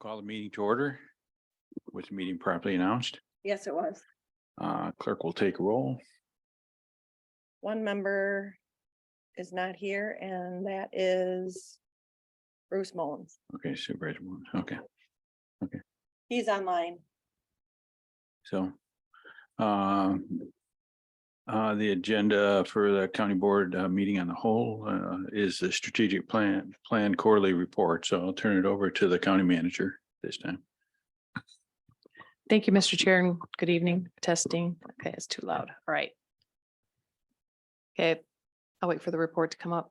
Call the meeting to order. Was the meeting properly announced? Yes, it was. Clerk will take roll. One member is not here, and that is Bruce Mullins. Okay, Supervisor Moon. Okay, He's online. so the agenda for the county board meeting on the whole is the strategic plan quarterly report. So I'll turn it over to the county manager this time. Thank you, Mr. Chair, and good evening. Testing. Okay, it's too loud. All right. Okay, I'll wait for the report to come up.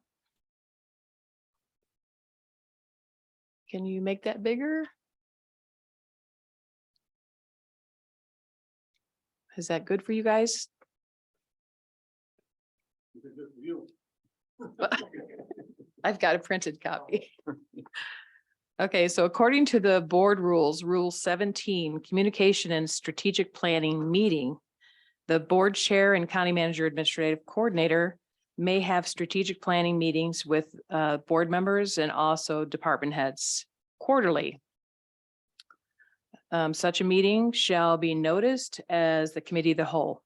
Can you make that bigger? Is that good for you guys? I've got a printed copy. Okay, so according to the board rules, Rule 17, Communication and Strategic Planning Meeting, the board chair and county manager administrative coordinator may have strategic planning meetings with board members and also department heads quarterly. Such a meeting shall be noticed as the committee of the whole.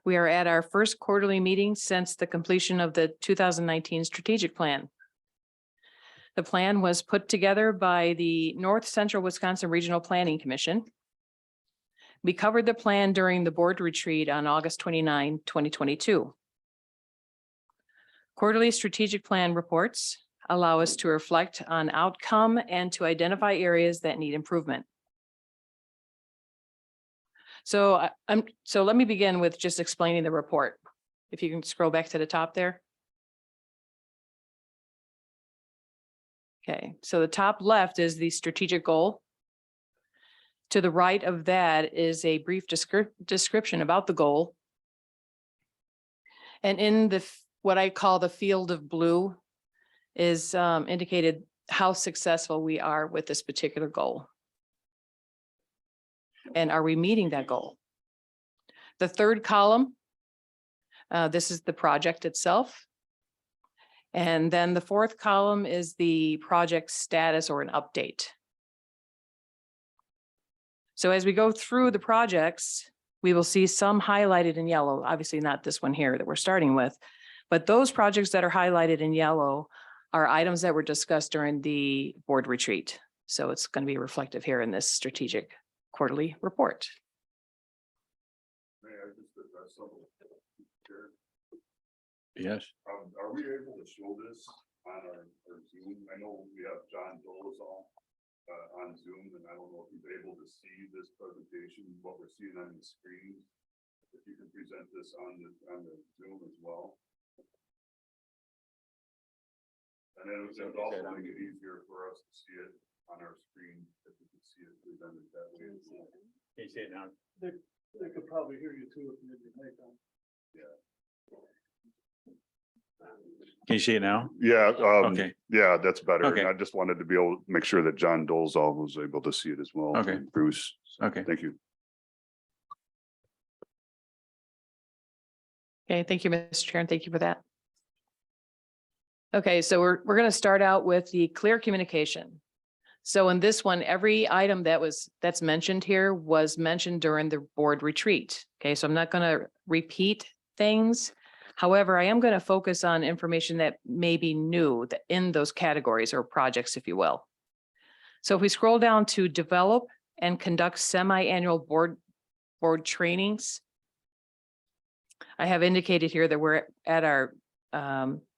We are at our first quarterly meeting since the completion of the 2019 strategic plan. The plan was put together by the North Central Wisconsin Regional Planning Commission. We covered the plan during the board retreat on August 29, 2022. Quarterly strategic plan reports allow us to reflect on outcome and to identify areas that need improvement. So let me begin with just explaining the report. If you can scroll back to the top there. Okay, so the top left is the strategic goal. To the right of that is a brief description about the goal. And in the what I call the field of blue is indicated how successful we are with this particular goal. And are we meeting that goal? The third column, this is the project itself. And then the fourth column is the project status or an update. So as we go through the projects, we will see some highlighted in yellow, obviously not this one here that we're starting with, but those projects that are highlighted in yellow are items that were discussed during the board retreat. So it's going to be reflective here in this strategic quarterly report. May I just address something? Yes. Are we able to show this on our Zoom? I know we have John Dolezal on Zoom, and I don't know if he's able to see this presentation, what we're seeing on the screen. If you can present this on the Zoom as well. And then it would also make it easier for us to see it on our screen if we can see it presented that way as well. Can you say it now? They could probably hear you too if you didn't make them. Yeah. Can you see it now? Yeah. Okay. Yeah, that's better. Okay. And I just wanted to be able to make sure that John Dolezal was able to see it as well. Okay. And Bruce. So, Okay. Thank you. Okay, thank you, Mr. Chair, and thank you for that. Okay, so we're going to start out with the clear communication. So in this one, every item that's mentioned here was mentioned during the board retreat. Okay, so I'm not going to repeat things. However, I am going to focus on information that may be new in those categories or projects, if you will. So if we scroll down to develop and conduct semi-annual board trainings, I have indicated here that we're at our,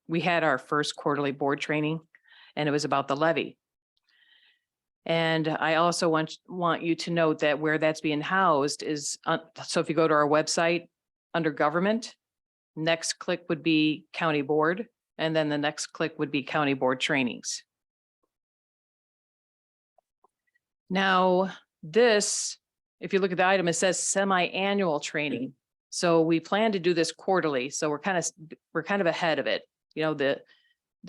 we had our first quarterly board training, and it was about the levy. And I also want you to note that where that's being housed is, so if you go to our website under government, next click would be county board, and then the next click would be county board trainings. Now this, if you look at the item, it says semi-annual training. So we plan to do this quarterly. So we're kind of ahead of it. You know, the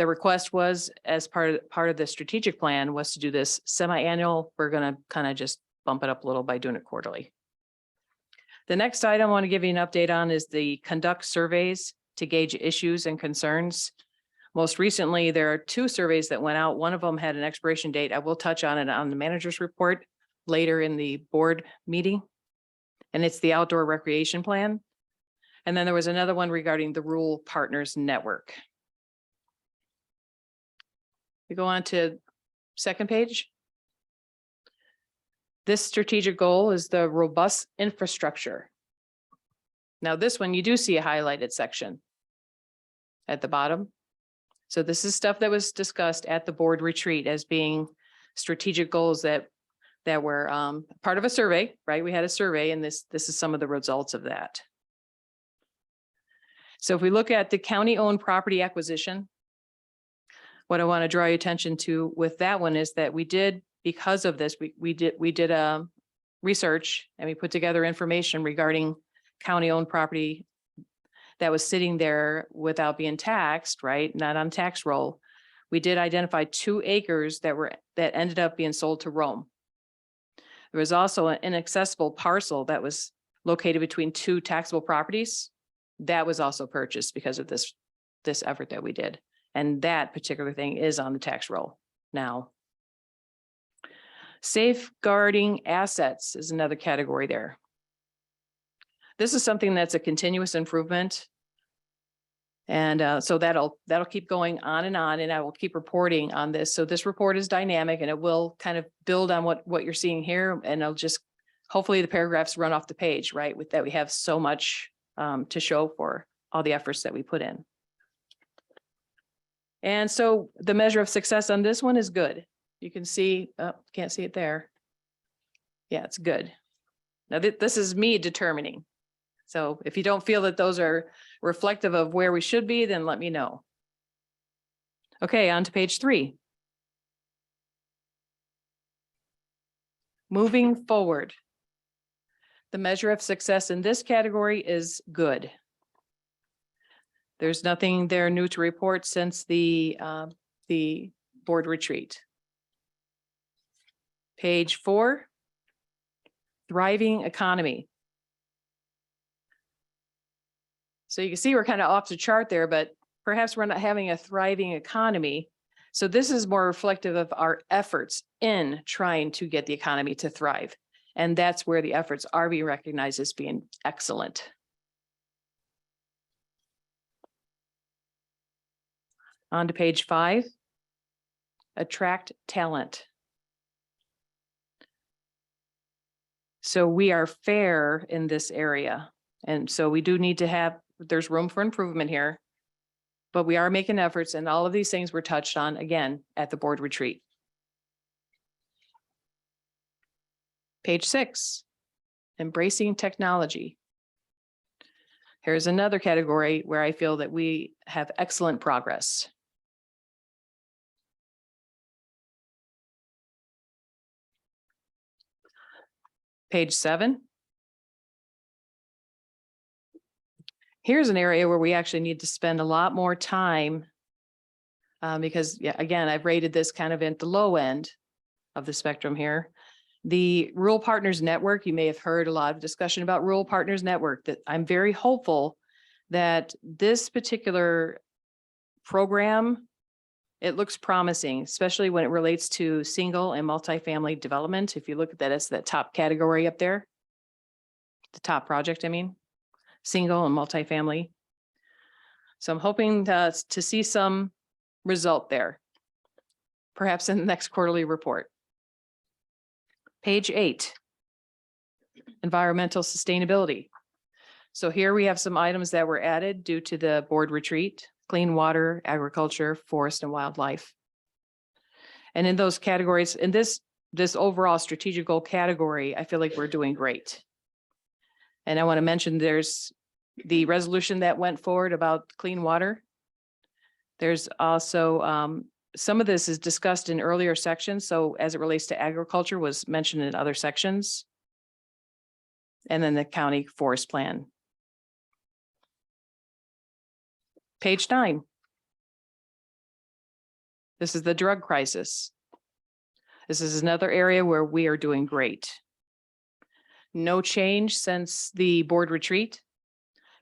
request was as part of the strategic plan was to do this semi-annual. We're going to kind of just bump it up a little by doing it quarterly. The next item I want to give you an update on is the conduct surveys to gauge issues and concerns. Most recently, there are 2 surveys that went out. One of them had an expiration date. I will touch on it on the manager's report later in the board meeting. And it's the outdoor recreation plan. And then there was another one regarding the Rural Partners Network. We go on to second page. This strategic goal is the robust infrastructure. Now, this one, you do see a highlighted section at the bottom. So this is stuff that was discussed at the board retreat as being strategic goals that were part of a survey, right? We had a survey, and this is some of the results of that. So if we look at the county-owned property acquisition, what I want to draw your attention to with that one is that we did, because of this, we did a research, and we put together information regarding county-owned property that was sitting there without being taxed, right? Not on tax roll. We did identify 2 acres that ended up being sold to Rome. There was also an inaccessible parcel that was located between 2 taxable properties. That was also purchased because of this effort that we did. And that particular thing is on the tax roll now. Safeguarding assets is another category there. This is something that's a continuous improvement. And so that'll keep going on, and I will keep reporting on this. So this report is dynamic, and it will kind of build on what you're seeing here. And I'll just, hopefully the paragraphs run off the page, right? With that, we have so much to show for all the efforts that we put in. And so the measure of success on this one is good. You can see, can't see it there. Yeah, it's good. Now this is me determining. So if you don't feel that those are reflective of where we should be, then let me know. Okay, on to page 3. Moving forward. The measure of success in this category is good. There's nothing there new to report since the board retreat. Page 4, thriving economy. So you can see we're kind of off the chart there, but perhaps we're not having a thriving economy. So this is more reflective of our efforts in trying to get the economy to thrive. And that's where the efforts are being recognized as being excellent. On to page 5, attract talent. So we are fair in this area. And so we do need to have, there's room for improvement here, but we are making efforts, and all of these things were touched on again at the board retreat. Page 6, embracing technology. Here's another category where I feel that we have excellent progress. Page 7. Here's an area where we actually need to spend a lot more time because, yeah, again, I've rated this kind of at the low end of the spectrum here. The Rural Partners Network, you may have heard a lot of discussion about Rural Partners Network, that I'm very hopeful that this particular program, it looks promising, especially when it relates to single and multifamily development. If you look at that, it's that top category up there, the top project, I mean. Single and multifamily. So I'm hoping to see some result there, perhaps in the next quarterly report. Page 8, environmental sustainability. So here we have some items that were added due to the board retreat: clean water, agriculture, forest, and wildlife. And in those categories, in this overall strategic goal category, I feel like we're doing great. And I want to mention there's the resolution that went forward about clean water. There's also some of this is discussed in earlier sections. So as it relates to agriculture was mentioned in other sections. And then the county forest plan. Page 9. This is the drug crisis. This is another area where we are doing great. No change since the board retreat,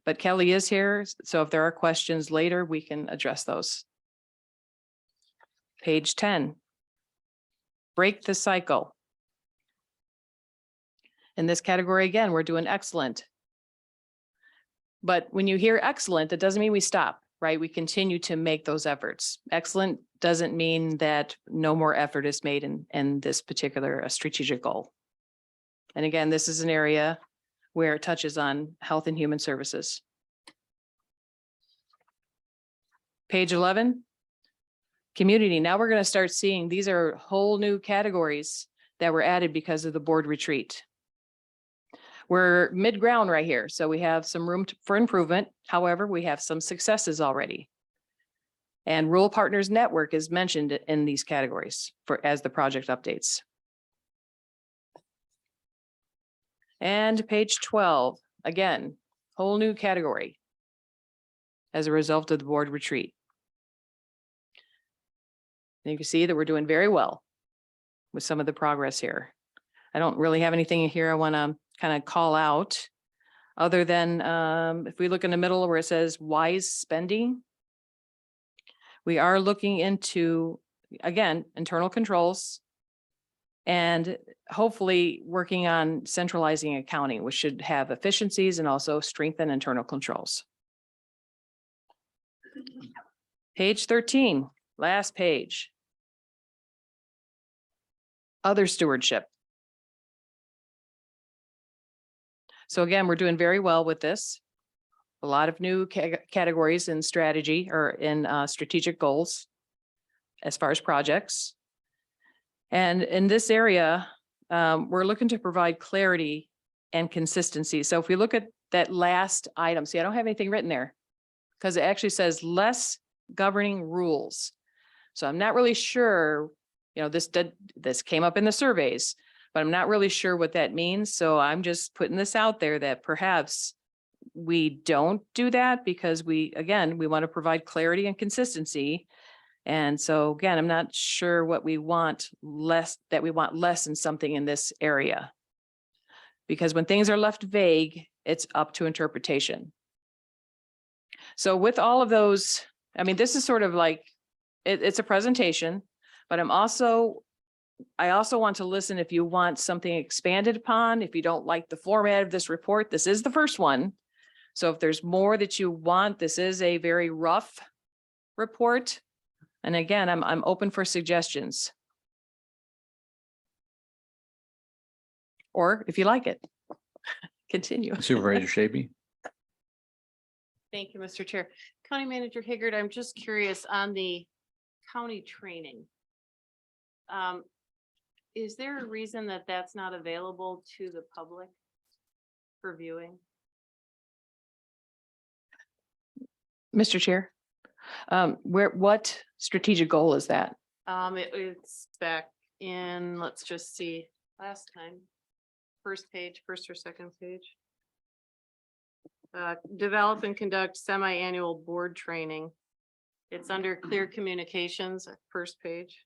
but Kelly is here. So if there are questions later, we can address those. Page 10. Break the cycle. In this category, again, we're doing excellent. But when you hear excellent, that doesn't mean we stop, right? We continue to make those efforts. Excellent doesn't mean that no more effort is made in this particular strategic goal. And again, this is an area where it touches on health and human services. Page 11. Community. Now we're going to start seeing these are whole new categories that were added because of the board retreat. We're mid-ground right here, so we have some room for improvement. However, we have some successes already. And Rural Partners Network is mentioned in these categories as the project updates. And page 12, again, whole new category as a result of the board retreat. And you can see that we're doing very well with some of the progress here. I don't really have anything here I want to kind of call out other than if we look in the middle where it says wise spending, we are looking into, again, internal controls and hopefully working on centralizing accounting, which should have efficiencies and also strengthen internal controls. Page 13, last page. Other stewardship. So again, we're doing very well with this. A lot of new categories in strategy or in strategic goals as far as projects. And in this area, we're looking to provide clarity and consistency. So if we look at that last item, see, I don't have anything written there because it actually says less governing rules. So I'm not really sure, you know, this came up in the surveys, but I'm not really sure what that means. So I'm just putting this out there that perhaps we don't do that because we want to provide clarity and consistency. And so again, I'm not sure what we want less in something in this area. Because when things are left vague, it's up to interpretation. So with all of those, I mean, this is sort of like, it's a presentation, but I also want to listen if you want something expanded upon, if you don't like the format of this report, this is the first one. So if there's more that you want, this is a very rough report. And again, I'm open for suggestions. Or if you like it, continue. Supervisor Shaby. Thank you, Mr. Chair. County Manager Higgard, I'm just curious on the county training. Is there a reason that that's not available to the public for viewing? Mr. Chair, what strategic goal is that? It's back in, let's just see, last time. First page, first or second page. Develop and conduct semi-annual board training. It's under clear communications, first page.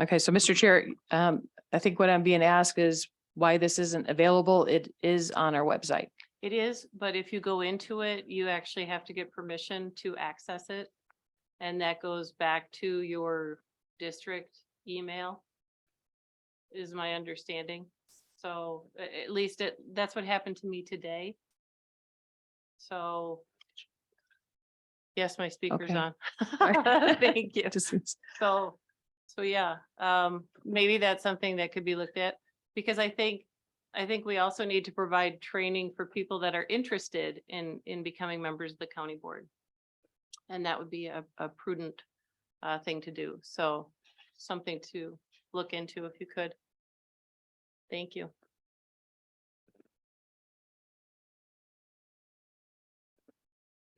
Okay, so Mr. Chair, I think what I'm being asked is why this isn't available. It is on our website. It is, but if you go into it, you actually have to get permission to access it. And that goes back to your district email, is my understanding. So at least that's what happened to me today. So. Yes, my speaker's Okay. on. Thank you. Just- So yeah, maybe that's something that could be looked at, because I think we also need to provide training for people that are interested in becoming members of the county board. And that would be a prudent thing to do. So something to look into if you could. Thank you.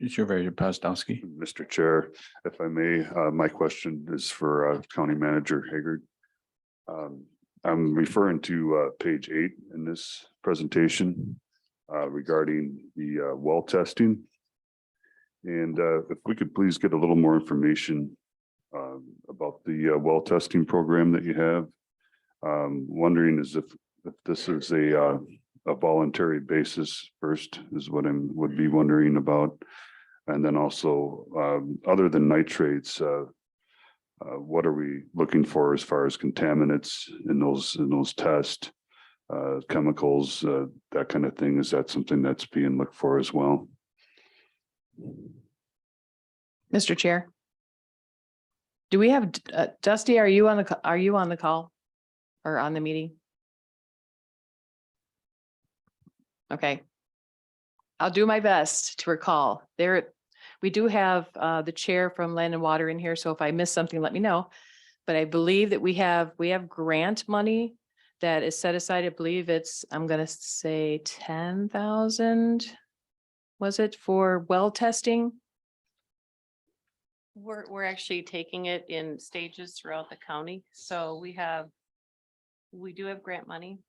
Supervisor Postowski. Mr. Chair, if I may, my question is for County Manager Haggard. I'm referring to page 8 in this presentation regarding the well testing. And if we could please get a little more information about the well testing program that you have. Wondering is if this is a voluntary basis first is what I would be wondering about. And then also, other than nitrates, what are we looking for as far as contaminants in those tests? Chemicals, that kind of thing. Is that something that's being looked for as well? Mr. Chair. Do we have, Dusty, are you on the call or on the meeting? Okay. I'll do my best to recall. We do have the chair from Land and Water in here, so if I miss something, let me know. But I believe that we have grant money that is set aside. I believe it's, I'm gonna say 10,000. Was it for well testing? We're actually taking it in stages throughout the county. So we do have grant money.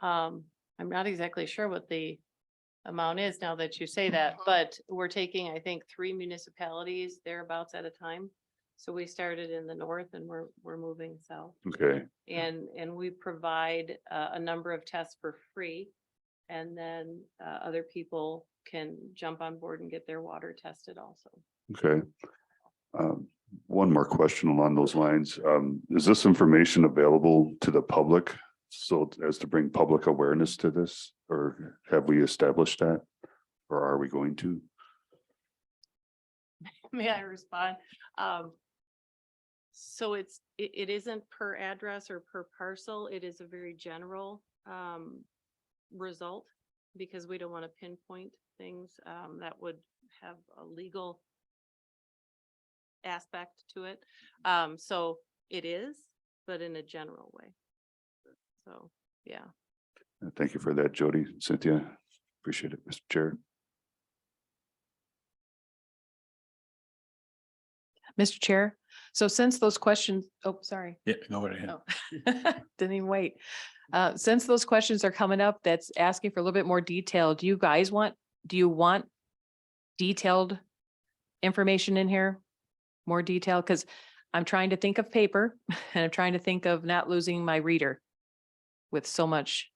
I'm not exactly sure what the amount is now that you say that, but we're taking, I think, 3 municipalities thereabouts at a time. So we started in the north and we're moving south. Okay, And we provide a number of tests for free. And then other people can jump on board and get their water tested also. okay. One more question along those lines. Is this information available to the public? So as to bring public awareness to this, or have we established that? Or are we going to? May I respond? So it isn't per address or per parcel. It is a very general result because we don't want to pinpoint things that would have a legal aspect to it. So it is, but in a general way. So, yeah. Thank you for that, Jody, Cynthia. Appreciate it, Mr. Chair. Mr. Chair, so since those questions, oh, sorry. Yeah, go right ahead. Oh. Didn't even wait. Since those questions are coming up, that's asking for a little bit more detail. Do you want detailed information in here? More detail? Because I'm trying to think of paper and I'm trying to think of not losing my reader with so much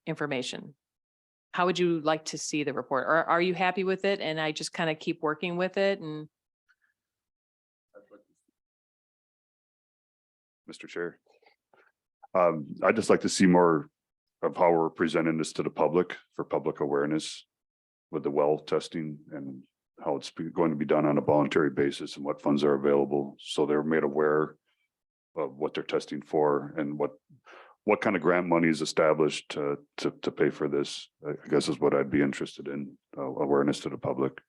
information. How would you like to see the report? Or are you happy with it? And I just kind of keep working with it and Mr. Chair. I'd just like to see more of how we're presenting this to the public for public awareness with the well testing and how it's going to be done on a voluntary basis and what funds are available. So they're made aware of what they're testing for and what kind of grant money is established to pay for this, I guess is what I'd be interested in, awareness to the public.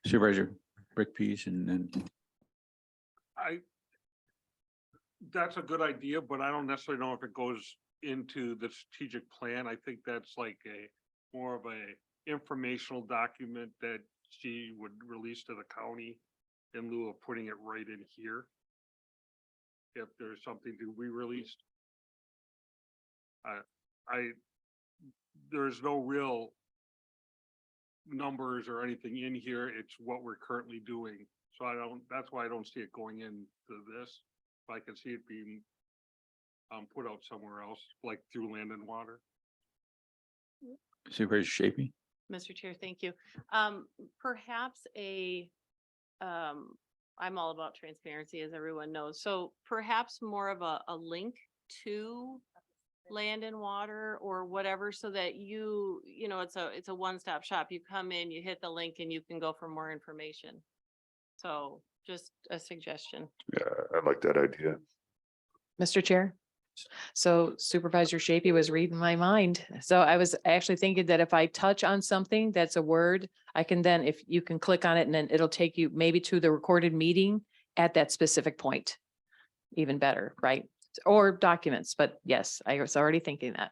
Supervisor Brickpeas and then That's a good idea, but I don't necessarily know if it goes into the strategic plan. I think that's like more of a informational document that she would release to the county in lieu of putting it right in here. If there's something to be released. There's no real numbers or anything in here. It's what we're currently doing. So that's why I don't see it going into this. I can see it being put out somewhere else, like through Land and Water. Supervisor Shapey. Mr. Chair, thank you. Perhaps I'm all about transparency, as everyone knows. So perhaps more of a link to Land and Water or whatever, so that it's a one-stop shop. You come in, you hit the link and you can go for more information. So just a suggestion. Yeah, I like that idea. Mr. Chair. So Supervisor Shapey was reading my mind. So I was actually thinking that if I touch on something that's a word, I can then, if you can click on it and then it'll take you maybe to the recorded meeting at that specific point. Even better, right? Or documents, but yes, I was already thinking that.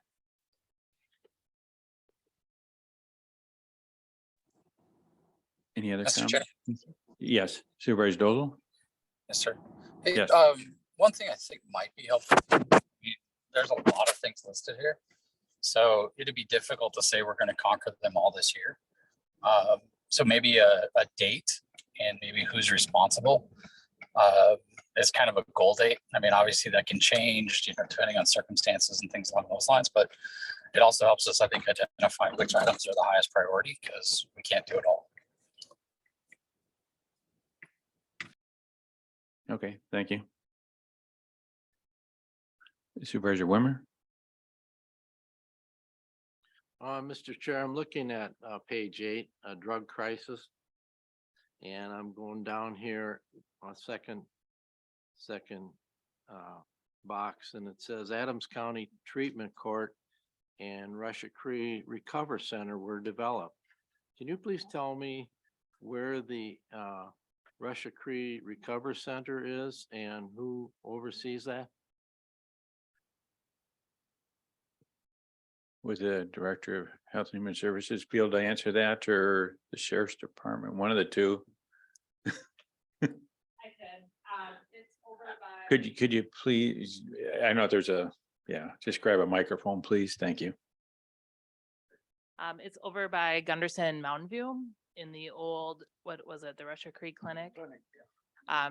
Any other Mr. comments? Chair. Yes, Supervisor Dozal. Yes, sir. Hey, Yes. one thing I think might be helpful. There's a lot of things listed here. So it'd be difficult to say we're going to conquer them all this year. So maybe a date and maybe who's responsible is kind of a goal date. I mean, obviously that can change, depending on circumstances and things along those lines, but It also helps us, I think, identify which items are the highest priority because we can't do it all. Okay, thank you. Supervisor Wimmer? Mr. Chair, I'm looking at page 8, drug crisis. And I'm going down here on second box, and it says Adams County Treatment Court and Russia Cree Recover Center were developed. Can you please tell me where the Russia Cree Recover Center is and who oversees that? Would the Director of Health and Human Services be able to answer that, or the Sheriff's Department, one of the two? I could, it's over by. Could you please, I know there's just grab a microphone, please. Thank you. It's over by Gunderson Mountain View in the old, what was it, the Russia Creek Clinic?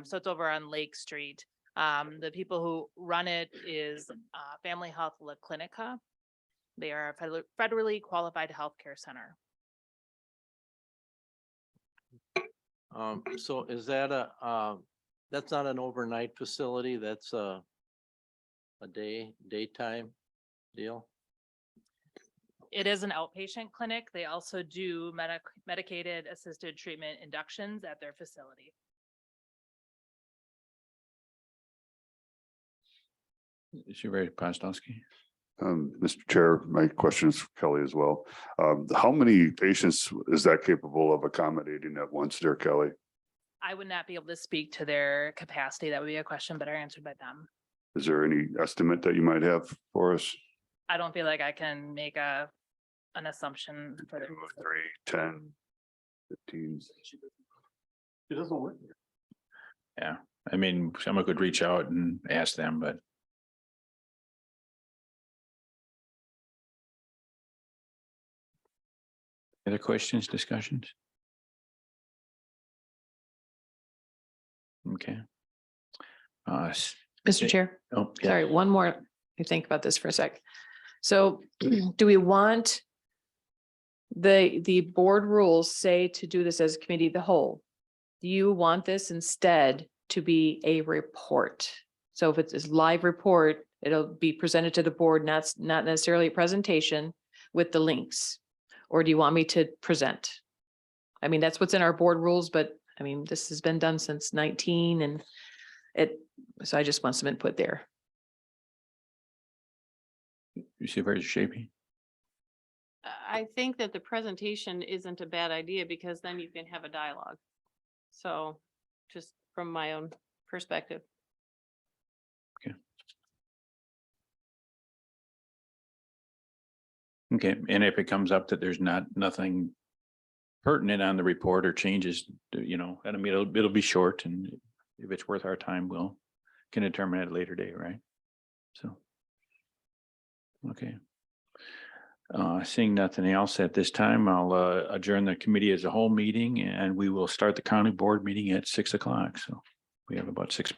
So it's over on Lake Street. The people who run it is Family Health La Clinica. They are a federally qualified healthcare center. So is that that's not an overnight facility, that's a daytime deal? It is an outpatient clinic. They also do medicated assisted treatment inductions at their facility. Supervisor Postowski? Mr. Chair, my question is for Kelly as well. How many patients is that capable of accommodating at once there, Kelly? I would not be able to speak to their capacity. That would be a question better answered by them. Is there any estimate that you might have for us? I don't feel like I can make an assumption for the. 3, 10, 15? It doesn't work. Yeah, I mean, someone could reach out and ask them, but. Other questions, discussions? Okay. Mr. Chair, Oh, yeah. sorry, one more. Let me think about this for a sec. So do we want the board rules say to do this as a committee of the whole? Do you want this instead to be a report? So if it's a live report, it'll be presented to the board, not necessarily a presentation with the links. Or do you want me to present? I mean, that's what's in our board rules, but I mean, this has been done since 19 and so I just want some input there. Supervisor Shapey? I think that the presentation isn't a bad idea because then you can have a dialogue. So just from my own perspective. Okay, and if it comes up that there's nothing pertinent on the report or changes, you know, I mean, it'll be short, and if it's worth our time, we'll can determine at a later date, right? So. Okay. Seeing nothing else at this time, I'll adjourn the committee as a whole meeting, and we will start the county board meeting at 6 o'clock. So we have about 6